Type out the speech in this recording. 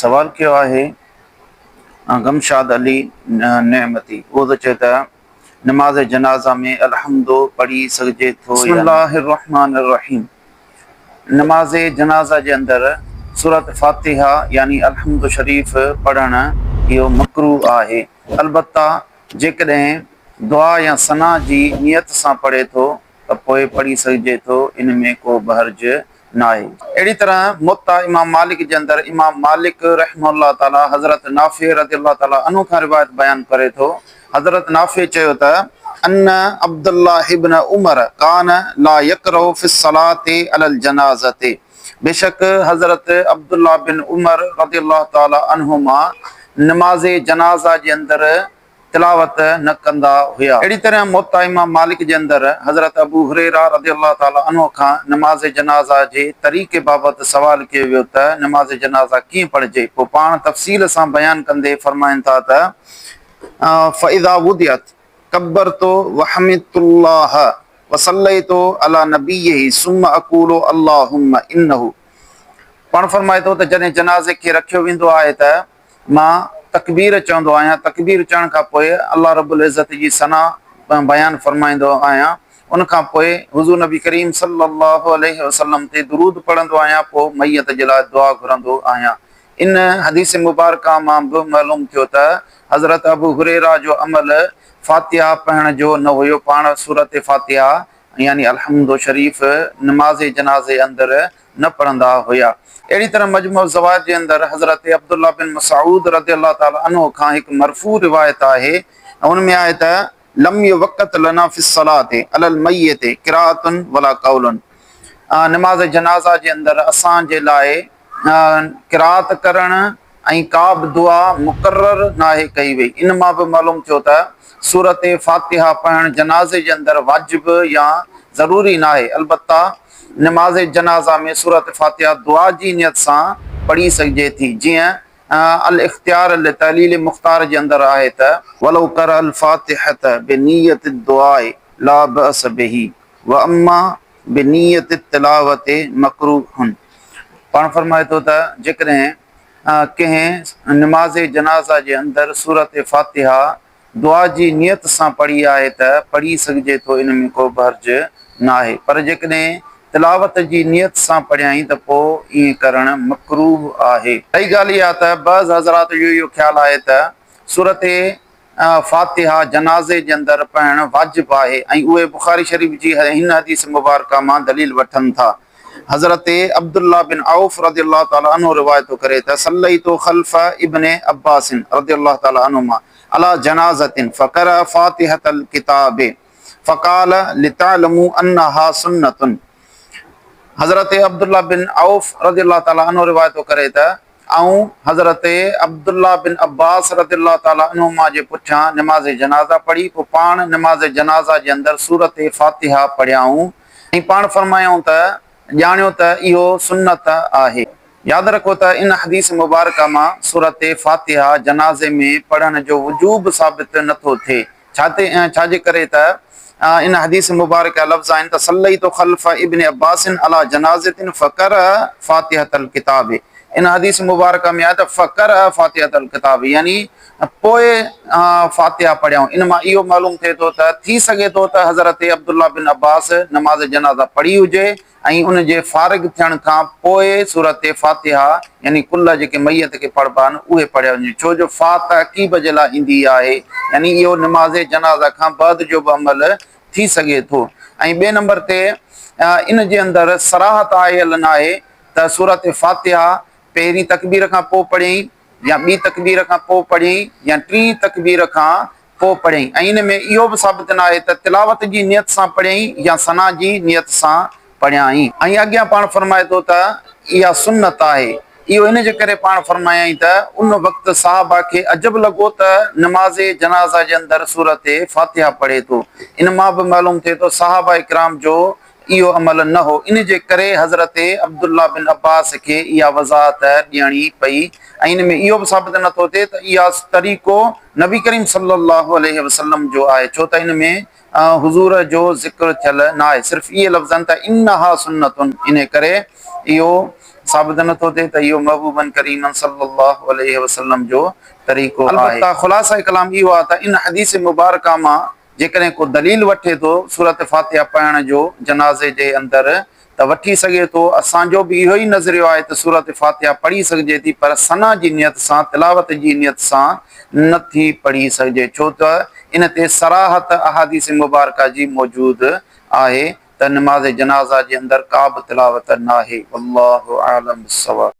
सवाल किया है गमशाद अली नेमती। वो तो चए त नमाज जनाजा में अलहम्दो पढ़ी सघिजे थो। बिस्मिल्लाहिर्रहमानिर्रहीम। नमाज जनाजा के अंदर सूरत फातिहा यानी अलहम्दु शरीफ पढ़ण यो मकरूह आहे। अलबत्ता जेकॾहिं दुआ या सना जी नियत सां पढ़े तो त पोइ पढ़ी सघिजे थो, इन में को बहर्ज नाहे। अहिड़ी तरह मुत्ता इमाम मालिक के अंदर इमाम मालिक रहमहुल्लाह ताला हज़रत नाफ़ी रज़ियल्लाहु ताला अन्हु खां रिवायत बयान करे थो। हज़रत नाफ़ी चयो त अन्न अब्दुल्लाह इब्न उमर कान ला यक़रउ फ़िस सलाति अलल जनाज़ति। बेशक हज़रत अब्दुल्लाह बिन उमर रज़ियल्लाहु ताला अन्हुमा नमाज़ जनाजा के अंदर तिलावत न कंदा हुआ। अहिड़ी तरह मुत्ता इमाम मालिक के अंदर हज़रत अबू हुरैरा रज़ियल्लाहु ताला अन्हु खां नमाज जनाजा के तरीक़े बाबत सवाल कियो वियो त नमाज जनाजा कीअं पढ़जे। पोइ पाण तफ़सील सां बयान कंदे फरमाइनि था त फ़इज़ा वुदियत कब्बरतो वहमिदुल्लाह वसल्लैतो अला नबीही सुम्मा अक़ूलु अल्लाहुम्मा इन्नहु। पाण फरमाए थो त जॾहिं जनाज़े खे रखियो वेंदो आहे त मां तकबीर चवंदो आहियां। तकबीर चवण खां पोइ अल्लाह रब्बुल इज़्ज़त जी सना बयान फरमाईंदो आहियां। उन खां पोइ हुज़ूर नबी करीम सल्लल्लाहु अलैहि वसल्लम ते दुरूद पढ़ंदो आहियां। पोइ मैयत जे लाइ दुआ घुरंदो आहियां। इन हदीस मुबारक मां बि मालूम थियो त हज़रत अबू हुरैरा जो अमल फातिहा पढ़ण जो न हुयो। पाण सूरत फातिहा यानी अलहम्दु शरीफ नमाज जनाज़े अंदर न पढ़ंदा हुया। अहिड़ी तरह मजमू ज़वाइद जे अंदर हज़रत अब्दुल्लाह बिन मसऊद रज़ियल्लाहु ताला अन्हु खां हिकु मरफू रिवायत आहे। उन में आहे त लम वक़्त लना फ़िस सलाति अलल मय्यति क़िराअतुन वला क़ौलुन। नमाज जनाज़ा जे अंदर असां जे लाइ क़िराअत करण ऐं का बि दुआ मुक़र्रर नाहे कई वई। इन मां बि मालूम थियो त सूरत फातिहा पढ़ण जनाज़े जे अंदर वाजिब या ज़रूरी नाहे। अलबत्ता नमाज जनाज़ा में सूरत फातिहा दुआ जी नियत सां पढ़ी सघिजे थी। जीअं अल इख्तियार ल तहलील मुख्तार जे अंदर आहे त वलो कर अल फातिहत बिनियत दुआए ला बअस बिही व अम्मा बिनियत तिलावत मकरूहुन। पाण फरमाए थो त जेकॾहिं कंहिं नमाज जनाज़ा जे अंदर सूरत फातिहा दुआ जी नियत सां पढ़ी आहे त पढ़ी सघिजे थो, इन में को बहर्ज नाहे। पर जेकॾहिं तिलावत जी नियत सां पढ़ियाई त पोइ ईअं करणु मकरूह आहे। ॿई ॻाल्हि इहा त बज़ हज़रात जो इहो ख़्यालु आहे त सूरत फातिहा जनाज़े जे अंदरि पढ़णु वाजिब आहे ऐं उहे बुखारी शरीफ़ जी हिन हदीस मुबारका मां दलील वठनि था। हज़रत अब्दुल्लाह बिन औफ रज़ियल्लाहु ताला अन्हु रिवायत करे त सल्लैतु ख़ल्फ़ इब्न अब्बास रज़ियल्लाहु ताला अन्हुमा अला जनाज़तिन फ़क़रा फ़ातिहतल किताब फ़क़ाल लितअलमू अन्नहा सुन्नतुन। हज़रत अब्दुल्लाह बिन औफ रज़ियल्लाहु ताला अन्हु रिवायत करे त ऐं हज़रत अब्दुल्लाह बिन अब्बास रज़ियल्लाहु ताला अन्हुमा जे पुठियां नमाज जनाज़ा पढ़ी। पोइ पाण नमाज जनाज़ा जे अंदरि सूरत फातिहा पढ़ियाऊं ऐं पाण फरमायूं त ॼाणियो त इहो सुन्नत आहे। यादि रखो त इन हदीस मुबारका मां सूरत फातिहा जनाज़े में पढ़ण जो वजूब साबित नथो थिए। छाजे करे त इन हदीस मुबारक लफ़्ज़ आहिनि त सल्लैतु ख़ल्फ़ इब्न अब्बासिन अला जनाज़तिन फ़क़रा फ़ातिहतल किताब। इन हदीस मुबारक में आहे त फ़क़रा फ़ातिहतल किताब यानी पोइ फातिहा पढ़ियाऊं। इन मां इहो मालूम थिए थो त थी सघे थो त हज़रत अब्दुल्लाह बिन अब्बास नमाज जनाज़ा पढ़ी हुजे ऐं उन जे फारिग थियण खां पोइ सूरत फातिहा यानी कुल जेके मैयत खे पढ़बा आहिनि उहे पढ़िया वञे। छो जो फा तक़ीब जे लाइ ईंदी आहे, यानी इहो नमाज़ जनाज़ा खां बाद जो बि अमल थी सघे थो। ऐं ॿिए नंबर ते इन जे अंदरि सराहत आयल न आहे त सूरत फातिहा पहिरीं तकबीर खां पोइ पढ़ियईं या ॿी तकबीर खां पोइ पढ़ियईं या टी तकबीर खां पोइ पढ़ियईं। ऐं इन में इहो बि साबित न आहे त तिलावत जी नियत सां पढ़ियईं या सना जी नियत सां पढ़ियाई। ऐं अॻियां पाण फरमाए थो त इहा सुन्नत आहे। इहो इन जे करे पाण फरमायईं त उन वक़्तु साहबा खे अजब लॻो त नमाज़ जनाज़ा जे अंदरि सूरत फातिहा पढ़े थो। इन मां बि मालूम थिए थो साहबा इकराम जो इहो अमल न हो। इन जे करे हज़रत अब्दुल्लाह बिन अब्बास खे इहा वज़ाहत ॾियणी पई। ऐं इन में इहो बि साबित नथो थिए त इहा तरीक़ो नबी करीम सल्लल्लाहु अलैहि वसल्लम जो आहे। छो त इन में हुज़ूर जो ज़िक्र थियल न आहे, सिर्फ़ु इहे लफ़्ज़ आहिनि त इन्नहा सुन्नतुन। इन करे इहो साबित नथो थिए त इहो महबूबन करीमन सल्लल्लाहु अलैहि वसल्लम जो तरीक़ो आहे। अलबत्ता ख़ुलासा कलाम इहो आहे त इन हदीस मुबारका मां जेकॾहिं को दलील वठे थो सूरत फातिहा पढ़ण जो जनाज़े जे अंदरि त वठी सघे थो। असांजो बि इहो ई नज़रियो आहे त सूरत फातिहा पढ़ी सघिजे थी, पर सना जी नियत सां, तिलावत जी नियत सां नथी पढ़ी सघिजे, छो त इन ते सराहत अहादीस मुबारका जी मौजूद आहे त नमाज़ जनाज़ा जे अंदरि का बि तिलावत नाहे। अल्लाहु आलम बिस्सवाब।